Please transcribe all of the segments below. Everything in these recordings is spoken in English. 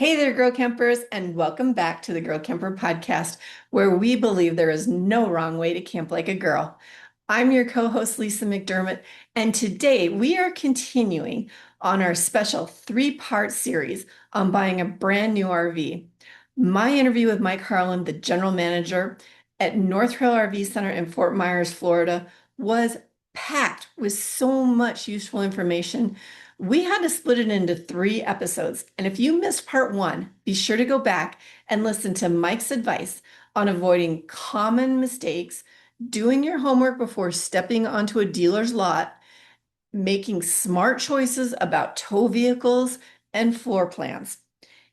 Hey there, Girl Campers, and welcome back to the Girl Camper podcast, where we believe there is no wrong way to camp like a girl. I'm your co-host, Lesa McDermott, and today we are continuing on our special three-part series on buying a brand new RV. My interview with Mike Harlan, the general manager at North Trail RV Center in Fort Myers, Florida, was packed with so much useful information. We had to split it into three episodes. And if you missed part one, be sure to go back and listen to Mike's advice on avoiding common mistakes, doing your homework before stepping onto a dealer's lot, making smart choices about tow vehicles and floor plans.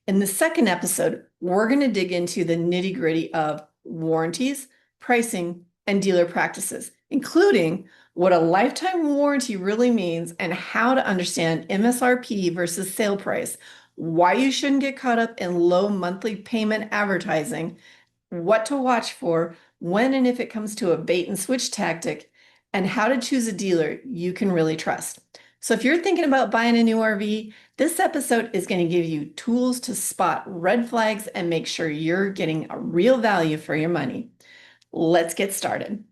In the second episode, we're going to dig into the nitty-gritty of warranties, pricing, and dealer practices, including what a lifetime warranty really means and how to understand MSRP versus sale price, why you shouldn't get caught up in low monthly payment advertising, what to watch for when and if it comes to a bait and switch tactic, and how to choose a dealer you can really trust. So if you're thinking about buying a new RV, this episode is going to give you tools to spot red flags and make sure you're getting a real value for your money. Let's get started.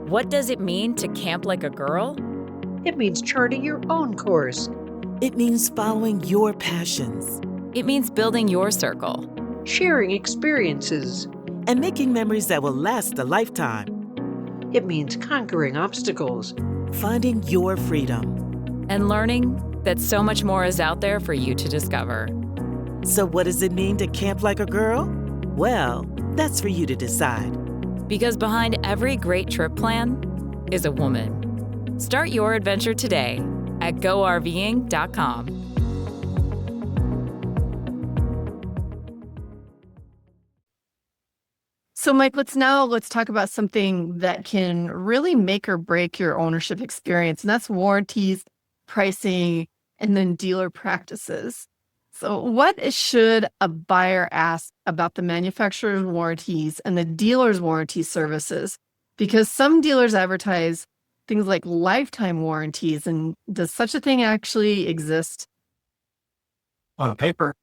What does it mean to camp like a girl? It means charting your own course. It means following your passions It means building your circle. Sharing experiences. and making memories that will last a lifetime. It means conquering obstacles. Finding your freedom. And learning that so much more is out there for you to discover. So what does it mean to camp like a girl? Well, that's for you to decide. Because behind every great trip plan is a woman. Start your adventure today at GoRVing.com. So, Mike, let's talk about something that can really make or break your ownership experience, and that's warranties, pricing, and then dealer practices. So, what should a buyer ask about the manufacturer's warranties and the dealer's warranty services? Because some dealers advertise things like lifetime warranties, and does such a thing actually exist? On paper.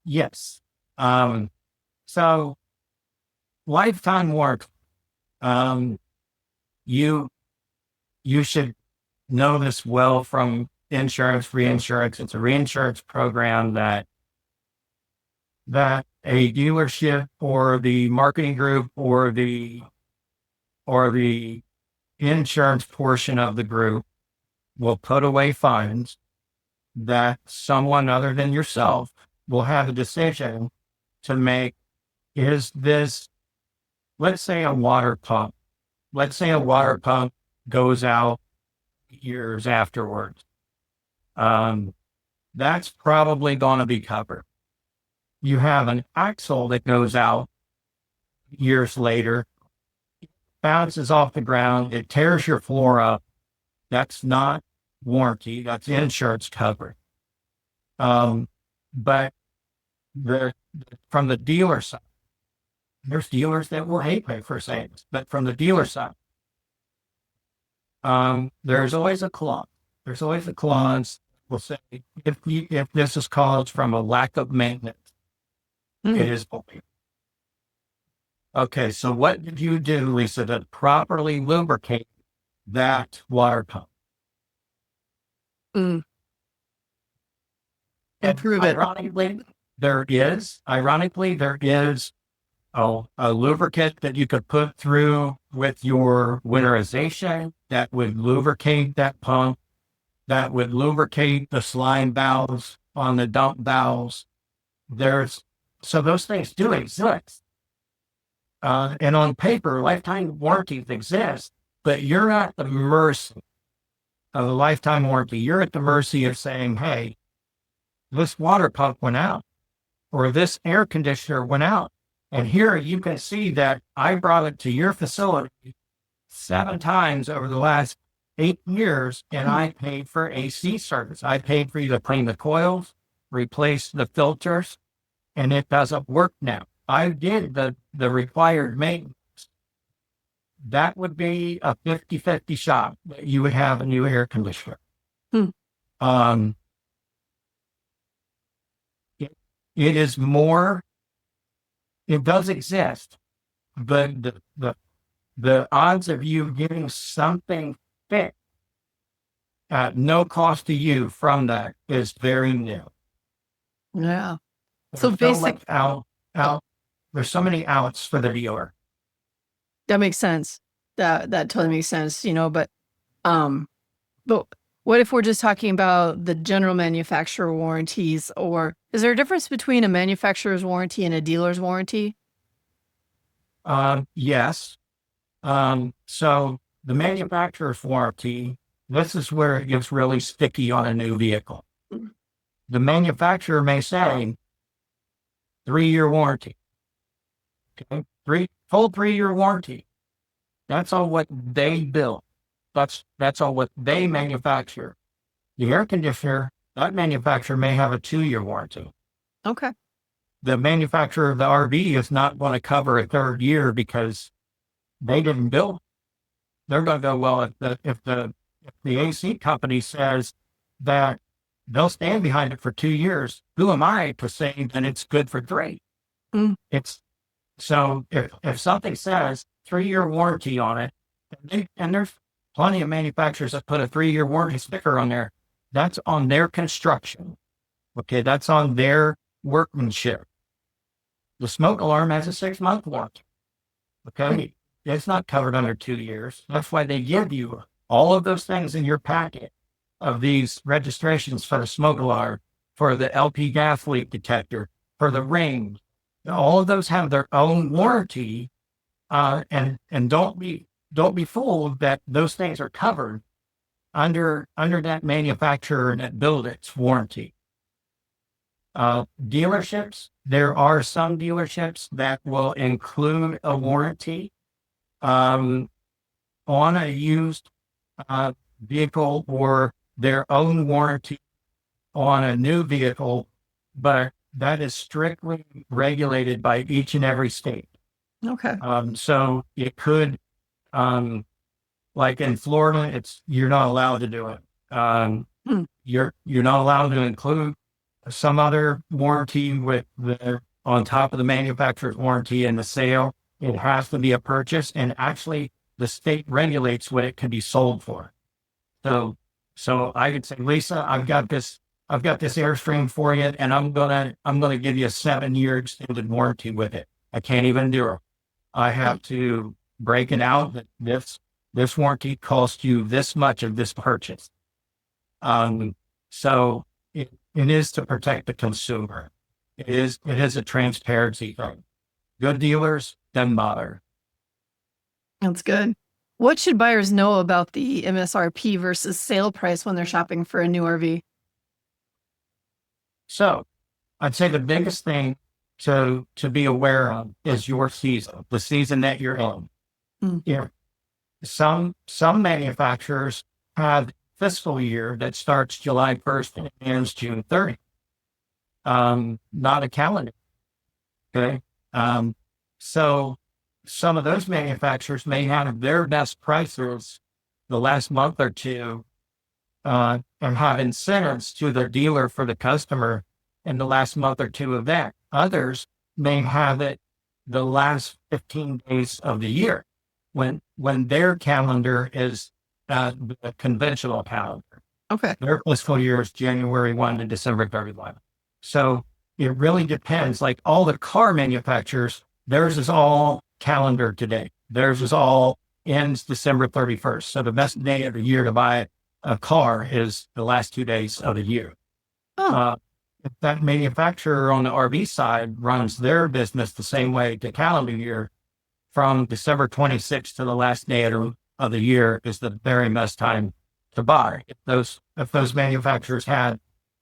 Yes. So lifetime warranty. You should know this well from insurance, reinsurance. It's a reinsurance program that a dealership or the marketing group or the insurance portion of the group will put away funds that someone other than yourself will have a decision to make. Is this, let's say a water pump goes out years afterwards. That's probably going to be covered. You have an axle that goes out years later, bounces off the ground, it tears your floor up. That's not warranty, that's insurance covered. But from the dealer side, there's dealers that will hate me for saying this, but from the dealer side, there's always a clause. There's always a clause will say if this is caused from a lack of maintenance, it is bulky. Okay, so what did you do, Lesa, to properly lubricate that water pump? Improve it. Ironically, there is a lubricant that you could put through with your winterization that would lubricate that pump, that would lubricate the slime valves on the dump valves. So those things do exist. And on paper, lifetime warranties exist, but you're at the mercy of a lifetime warranty. You're at the mercy of saying, hey, this water pump went out. or this air conditioner went out. And here you can see that I brought it to your facility 7 times over the last 8 years, and I paid for AC service. I paid for you to clean the coils, replace the filters, and it doesn't work now. I did the required maintenance. That would be a 50-50 shot that you would have a new air conditioner. Hmm. It is more, it does exist, but the odds of you getting something fixed at no cost to you from that is very nil. Yeah. So There's so much there's so many outs for the dealer. that makes sense. That totally makes sense, but what if we're just talking about the general manufacturer warranties, or is there a difference between a manufacturer's warranty and a dealer's warranty? Yes. So the manufacturer's warranty, this is where it gets really sticky on a new vehicle. The manufacturer may say 3-year warranty. Okay, full 3-year warranty. That's all what they build. That's all what they manufacture. The air conditioner, that manufacturer may have a 2-year warranty. Okay. The manufacturer of the RV is not going to cover a 3rd year because they didn't build. They're going to go, well, if the AC company says that they'll stand behind it for 2 years, who am I to say that it's good for 3? Mm. So if something says 3-year warranty on it, and there's plenty of manufacturers that put a 3-year warranty sticker on there, that's on their construction. Okay, that's on their workmanship. The smoke alarm has a 6-month warranty. Okay, it's not covered under 2 years. That's why they give you all of those things in your packet of these registrations for the smoke alarm, for the LP gas leak detector, for the ring. All of those have their own warranty, and don't be fooled that those things are covered under that manufacturer that built its warranty. Dealerships, there are some dealerships that will include a warranty on a used vehicle, or their own warranty on a new vehicle, but that is strictly regulated by each and every state. Okay. So it could, like in Florida, you're not allowed to do it. You're not allowed to include some other warranty on top of the manufacturer's warranty in the sale. It has to be a purchase, and actually the state regulates what it can be sold for. So I could say, Lisa, I've got this Airstream for you, and I'm gonna give you a 7-year extended warranty with it. I can't even do it. I have to break it out that this warranty costs you this much of this purchase. So it is to protect the consumer. It is a transparency thing. Good dealers, doesn't bother. That's good. What should buyers know about the MSRP versus sale price when they're shopping for a new RV? So I'd say the biggest thing to be aware of is your season, the season that you're in. Yeah. Some manufacturers have fiscal year that starts July 1st and ends June 30th. Not a calendar. Okay. So some of those manufacturers may have their best prices the last month or two, and have incentives to their dealer for the customer in the last month or two of that. Others may have it the last 15 days of the year when their calendar is the conventional calendar. Okay. Their fiscal year is January 1 to December 31. So it really depends. Like all the car manufacturers, theirs is all calendar today. Theirs is all ends December 31st. So the best day of the year to buy a car is the last 2 days of the year. If that manufacturer on the RV side runs their business the same way to calendar year, from December 26th to the last day of the year is the very best time to buy. If those manufacturers had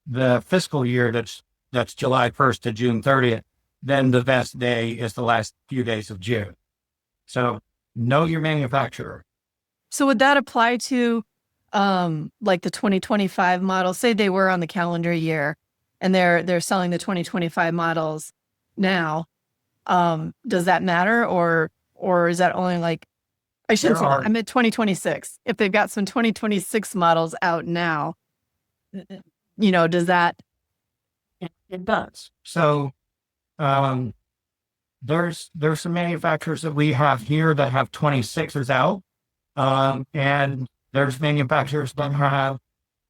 the fiscal year that's that's July 1st to June 30th, then the vest day is the last few days of June. So know your manufacturer. So would that apply to like the 2025 models? Say they were on the calendar year and they're selling the 2025 models now. Does that matter or is that only like, I shouldn't say that. I'm at 2026. If they've got some 2026 models out now, does that? It does. So there's some manufacturers that we have here that have 26s out. And there's manufacturers that have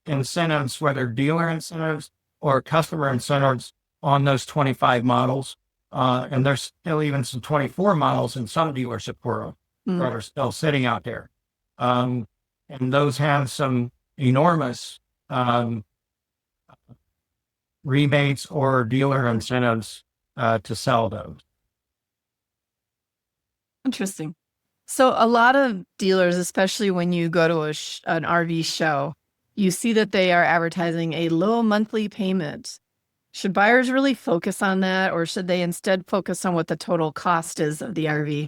incentives, whether dealer incentives or customer incentives on those 25 models. And there's still even some 24 models in some dealership world that are still sitting out there. And those have some enormous rebates or dealer incentives to sell those. Interesting. So a lot of dealers, especially when you go to an RV show, you see that they are advertising a low monthly payment. Should buyers really focus on that, or should they instead focus on what the total cost is of the RV?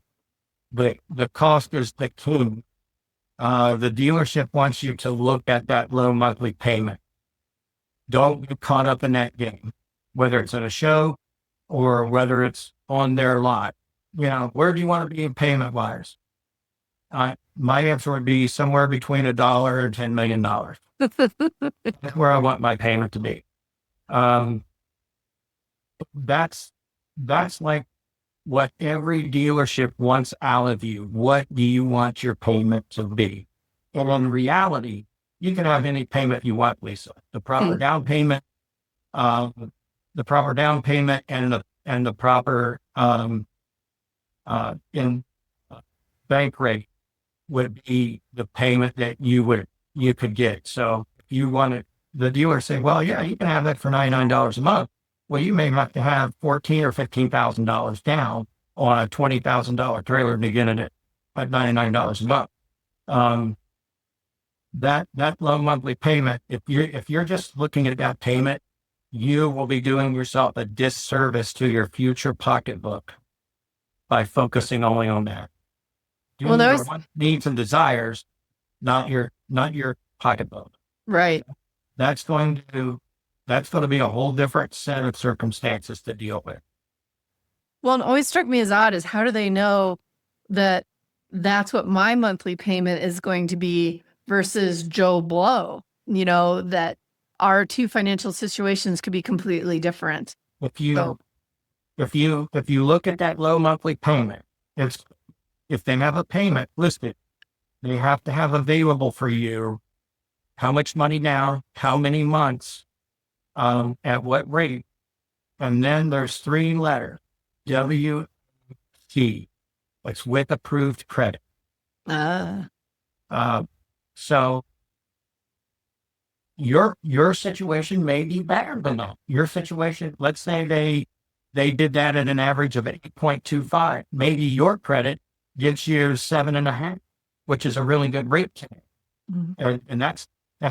The cost is the key. The dealership wants you to look at that low monthly payment. Don't get caught up in that game, whether it's at a show or whether it's on their lot. Where do you want to be in payment wise? My answer would be somewhere between $1 and $10 million. That's where I want my payment to be. That's like what every dealership wants out of you. What do you want your payment to be? And in reality, you can have any payment you want, Lisa. The proper down payment, and the proper in bank rate would be the payment that you could get. So if you wanted the dealer say, well, yeah, you can have that for $99 a month. Well, you may have to have $14,000 or $15,000 down on a $20,000 trailer to get it at $99 a month. That low monthly payment, if you're just looking at that payment, you will be doing yourself a disservice to your future pocketbook by focusing only on that. Well, your needs and desires, not your pocketbook. Right. That's going to be a whole different set of circumstances to deal with. Well, it always struck me as odd is how do they know that that's what my monthly payment is going to be versus Joe Blow? That our two financial situations could be completely different. If you look at that low monthly payment, if they have a payment listed, they have to have available for you how much money now, how many months, at what rate. And then there's 3 letters, WC, it's with approved credit. So your situation may be better than that. Your situation, let's say they did that at an average of 8.25. Maybe your credit gives you 7.5, which is a really good rate today. Mm-hmm. And that's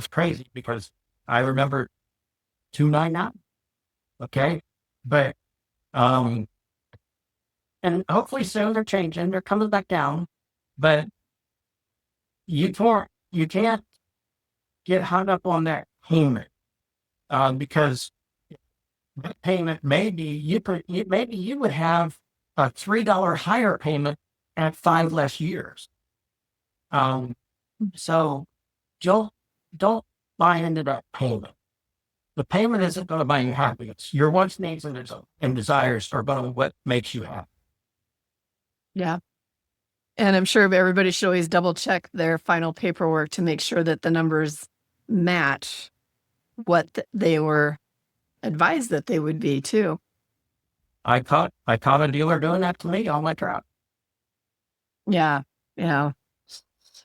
crazy because I remember 2.99. Okay. But, and hopefully soon they're changing, they're coming back down, but you can't get hung up on that payment, because that payment maybe you would have a $3 higher payment at 5 less years. So don't buy into that payment. The payment isn't going to buy you happiness. Your wants, needs, and desires are going to what makes you happy. Yeah. And I'm sure everybody should always double check their final paperwork to make sure that the numbers match what they were advised that they would be too. I caught a dealer doing that to me on my truck. Yeah. Yeah.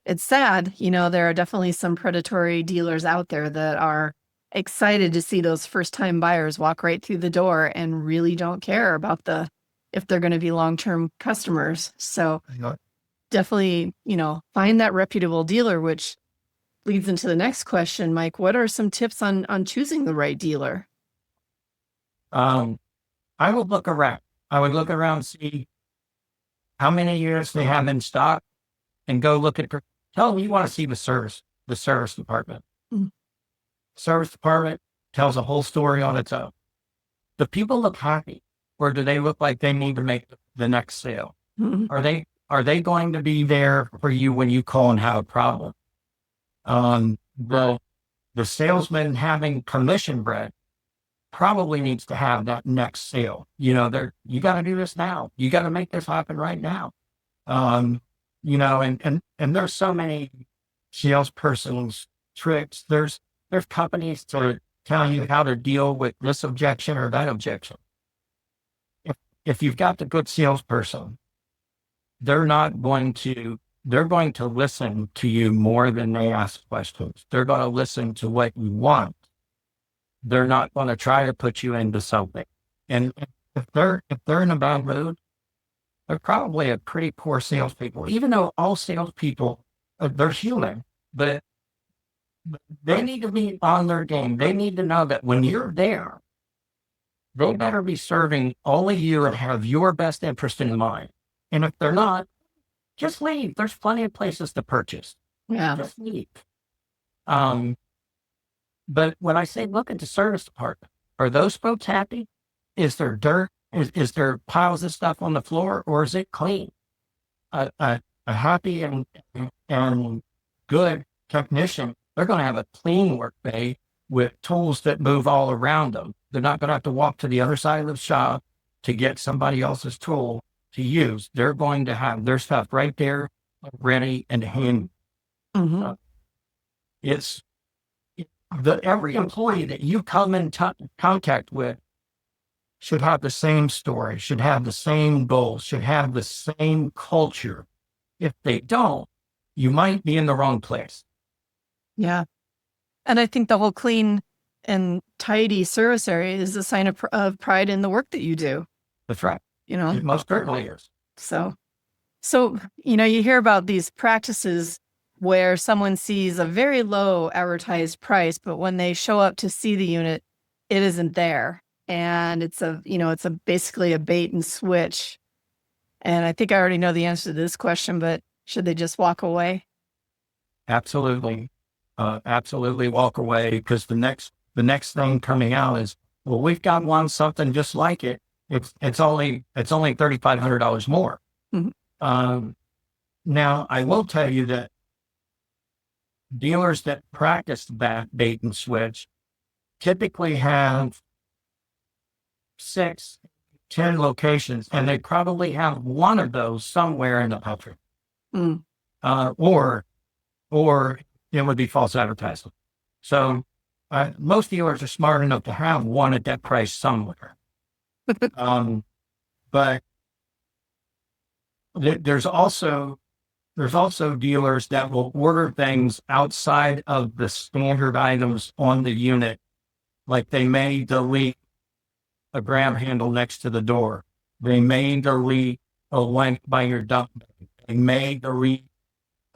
It's sad. There are definitely some predatory dealers out there that are excited to see those first-time buyers walk right through the door and really don't care about if they're going to be long-term customers. So definitely, find that reputable dealer, which leads into the next question, Mike. What are some tips on choosing the right dealer? I would look around. I would look around, see how many units they have in stock, and go look at. Tell them you want to see the service department. Mm. Service department tells a whole story on its own. Do people look happy, or do they look like they need to make the next sale? Mhm. Are they going to be there for you when you call and have a problem? The salesman having commission bread probably needs to have that next sale. You got to do this now. You got to make this happen right now. And there's so many salesperson's tricks. There's companies to tell you how to deal with this objection or that objection. If you've got the good salesperson, they're going to listen to you more than they ask questions. They're going to listen to what you want. They're not going to try to put you into something. And if they're in a bad mood, they're probably a pretty poor salespeople. Even though all salespeople, they're human, but they need to be on their game. They need to know that when you're there, they better be serving only you and have your best interest in mind. And if they're not, just leave. There's plenty of places to purchase. Yeah. Just leave. But when I say look at the service department, are those folks happy? Is there dirt? Is there piles of stuff on the floor, or is it clean? A happy and good technician, they're going to have a clean work bay with tools that move all around them. They're not going to have to walk to the other side of the shop to get somebody else's tool to use. They're going to have their stuff right there, ready and handy. Mhm. Every employee that you come in contact with should have the same story, should have the same goals, should have the same culture. If they don't, you might be in the wrong place. Yeah. And I think the whole clean and tidy service area is a sign of pride in the work that you do, That's right. It most certainly is. So, you hear about these practices where someone sees a very low advertised price, but when they show up to see the unit, it isn't there. And it's basically a bait and switch. And I think I already know the answer to this question, but should they just walk away? Absolutely. Absolutely walk away, because the next thing coming out is, well, we've got something just like it. It's only $3,500 more. Mhm. Now I will tell you that dealers that practice that bait and switch typically have 6, 10 locations, and they probably have one of those somewhere in the country. Mm. Or it would be false advertising. So most dealers are smart enough to have one at that price somewhere. But there's also dealers that will order things outside of the standard items on the unit. Like they may delete a grab handle next to the door. They may delete a length by your dump. They may delete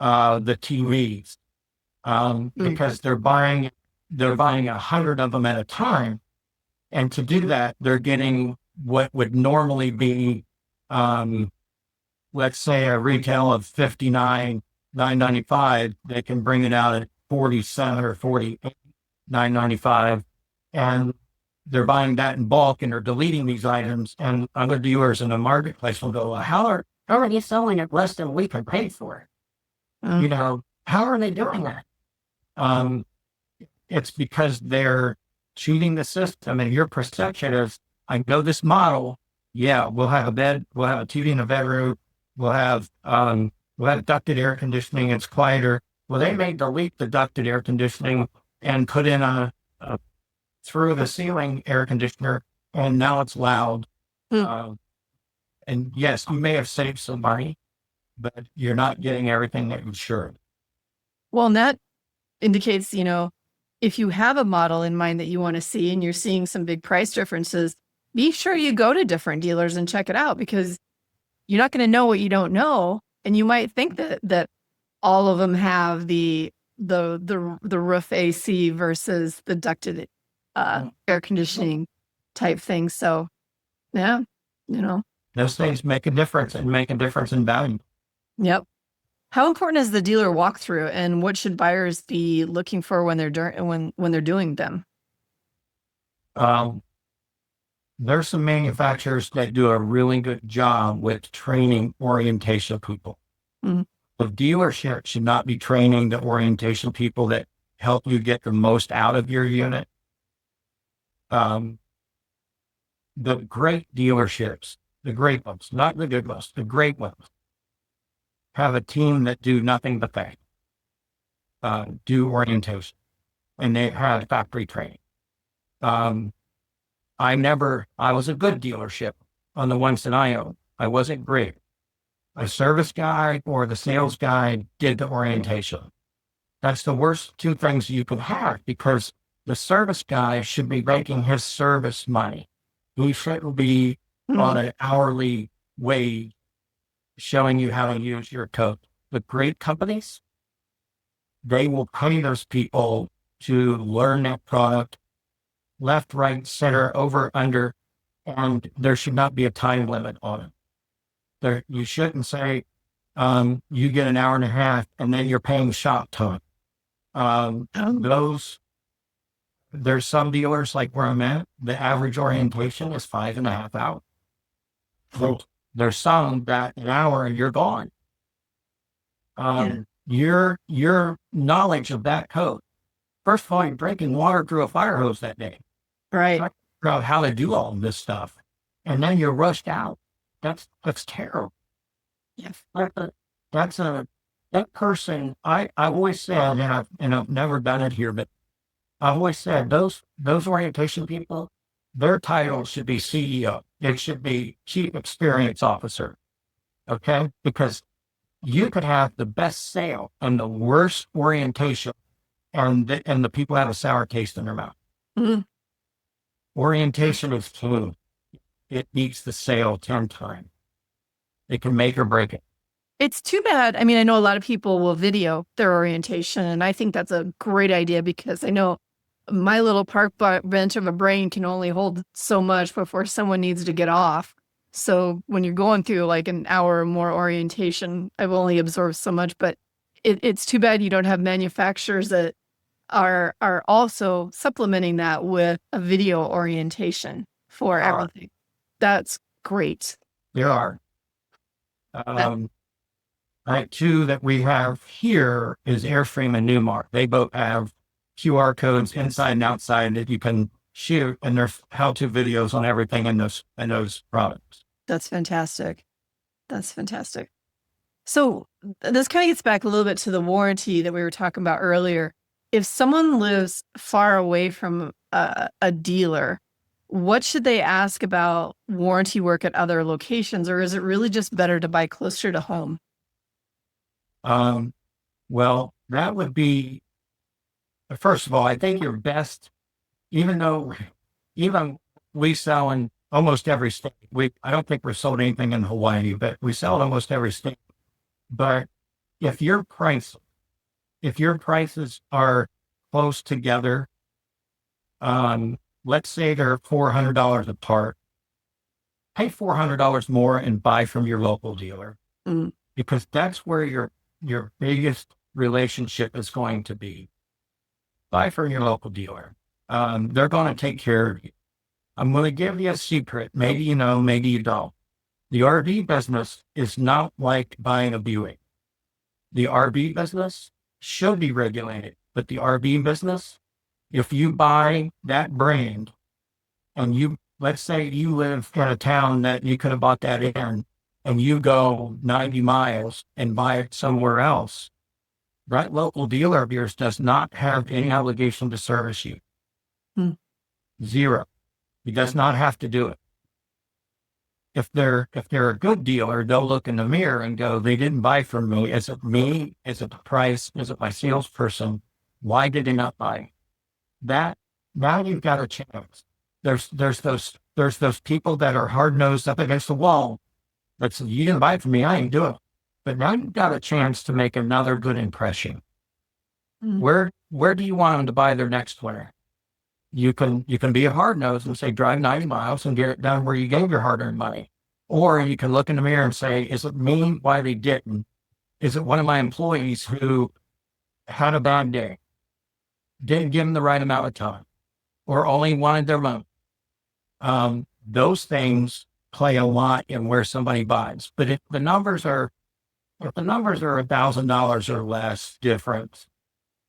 the TVs because they're buying 100 of them at a time. And to do that, they're getting what would normally be, let's say, a retail of $59,995. They can bring it out at $47 or $48,995, and they're buying that in bulk, and they're deleting these items. And other dealers in the marketplace will go, well, how are you selling it less than we can pay for it? How are they doing that? It's because they're cheating the system, and your perception is, I know this model. Yeah, we'll have a bed, we'll have a TV in the bedroom, we'll have ducted air conditioning. It's quieter. Well, they may delete the ducted air conditioning and put in a through the ceiling air conditioner, and now it's loud. And yes, you may have saved some money, but you're not getting everything that you should. Well, and that indicates, if you have a model in mind that you want to see and you're seeing some big price differences, be sure you go to different dealers and check it out, because you're not going to know what you don't know. And you might think that all of them have the roof AC versus the ducted air conditioning. type thing. So yeah, Those things make a difference and make a difference in value. Yep. How important is the dealer walkthrough, and what should buyers be looking for when they're doing them? There's some manufacturers that do a really good job with training orientation people. Mhm. The dealership should not be training the orientation people that help you get the most out of your unit. The great dealerships, the great ones, not the good ones, the great ones, have a team that do nothing but that, do orientation, and they have factory training. I was a good dealership on the ones that I owned. I wasn't great. A service guy or the sales guy did the orientation. That's the worst two things you could have, because the service guy should be making his service money. He shouldn't be on an hourly wage showing you how to use your code. The great companies, they will pay those people to learn that product left, right, center, over, under, and there should not be a time limit on it. You shouldn't say, you get an hour and a half and then you're paying shop time. There's some dealers like where I'm at, the average orientation is 5.5 hours. So there's some that an hour and you're gone. Your knowledge of that code. First of all, you're drinking water through a fire hose that day. Right. Trying to figure out how to do all of this stuff. And then you're rushed out. That's terrible. Yes. That person, I always said, and I've never done it here, but I always said those orientation people, their title should be CEO. It should be Chief Experience Officer. Okay? Because you could have the best sale and the worst orientation, and the people have a sour taste in their mouth. Mm-hmm. Orientation is key. It beats the sale 10 times. It can make or break it. It's too bad. I mean, I know a lot of people will video their orientation, and I think that's a great idea, because I know my little park bench of a brain can only hold so much before someone needs to get off. So when you're going through like an hour or more orientation, I've only absorbed so much, but it's too bad you don't have manufacturers that are also supplementing that with a video orientation for everything. That's great. There are. Two that we have here is Airstream and Newmark. They both have QR codes inside and outside that you can shoot, and there's how-to videos on everything in those products. That's fantastic. That's fantastic. So this kind of gets back a little bit to the warranty that we were talking about earlier. If someone lives far away from a dealer, what should they ask about warranty work at other locations, or is it really just better to buy closer to home? Well, that would be, first of all, I think your best, even we sell in almost every state. I don't think we're sold anything in Hawaii, but we sell in almost every state. But if your prices are close together, let's say they're $400 apart, pay $400 more and buy from your local dealer, because that's where your biggest relationship is going to be. Buy from your local dealer. They're going to take care of you. I'm going to give you a secret. Maybe you know, maybe you don't. The RV business is not like buying a Buick. The RV business should be regulated, but the RV business, if you buy that brand and let's say you live in a town that you could have bought that in, and you go 90 miles and buy it somewhere else, that local dealer of yours does not have any obligation to service you. Zero. He does not have to do it. If they're a good dealer, they'll look in the mirror and go, they didn't buy from me. Is it me? Is it the price? Is it my salesperson? Why did they not buy? Now you've got a chance. There's those people that are hard-nosed up against the wall. That's, you didn't buy it from me, I ain't doing it. But now you've got a chance to make another good impression. Where do you want them to buy their next winter? you can be a hard nose and say drive 90 miles and get it done where you gave your hard-earned money. Or you can look in the mirror and say, is it me? Why they didn't? Is it one of my employees who had a bad day, didn't give them the right amount of time, or only wanted their money? Those things play a lot in where somebody buys. But if the numbers are $1,000 or less difference,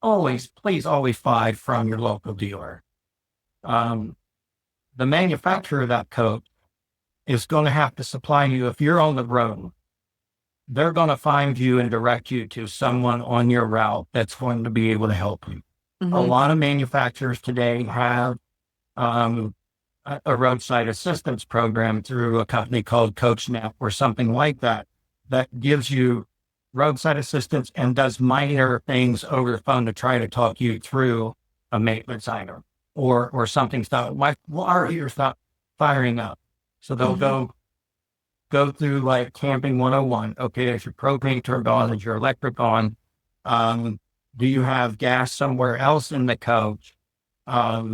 please always buy from your local dealer. The manufacturer of that coat is going to have to supply you. If you're on the road, they're going to find you and direct you to someone on your route that's going to be able to help you. A lot of manufacturers today have a roadside assistance program through a company called CoachNet or something like that, that gives you roadside assistance and does minor things over the phone to try to talk you through a maintenance item or something. Why are you stop firing up? So they'll go through like camping 101. Okay, is your propane turned on? Is your electric on? Do you have gas somewhere else in the coach? They'll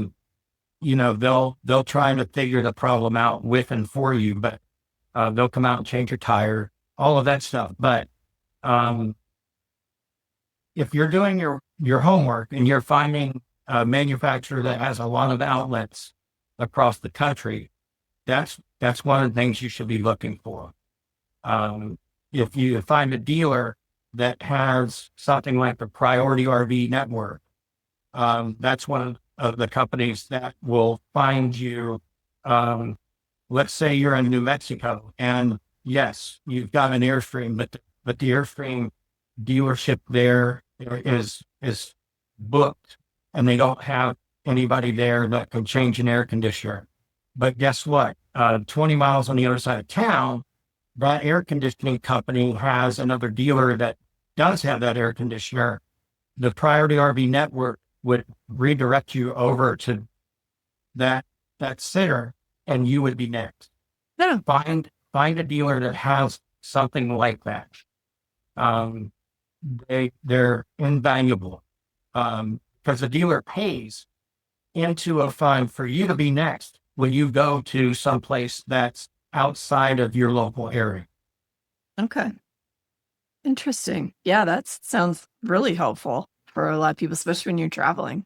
try to figure the problem out with and for you, but they'll come out and change your tire, all of that stuff. But if you're doing your homework and you're finding a manufacturer that has a lot of outlets across the country, that's one of the things you should be looking for. If you find a dealer that has something like the Priority RV Network, that's one of the companies that will find you. Let's say you're in New Mexico, and yes, you've got an Airstream, but the Airstream dealership there is booked, and they don't have anybody there that can change an air conditioner. But guess what? 20 miles on the other side of town, that air conditioning company has another dealer that does have that air conditioner. The Priority RV Network would redirect you over to that center, and you would be next. Find a dealer that has something like that. They're invaluable because the dealer pays into a fund for you to be next when you go to someplace that's outside of your local area. Okay. Interesting. Yeah, that sounds really helpful for a lot of people, especially when you're traveling.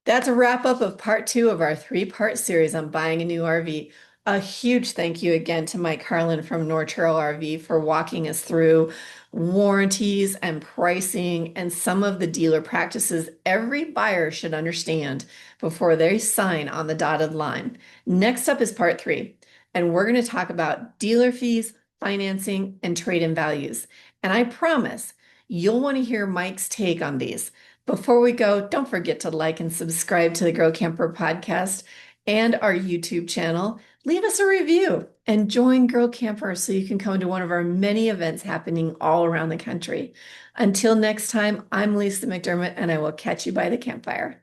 That's a wrap up of part 2 of our 3-part series on buying a new RV. A huge thank you again to Mike Harlan from North Trail RV for walking us through warranties and pricing and some of the dealer practices every buyer should understand before they sign on the dotted line. Next up is part 3, and we're going to talk about dealer fees, financing, and trade-in values. And I promise you'll want to hear Mike's take on these. Before we go, don't forget to like and subscribe to the Girl Camper podcast and our YouTube channel. Leave us a review and join Girl Camper so you can come to one of our many events happening all around the country. Until next time, I'm Lesa McDermott, and I will catch you by the campfire.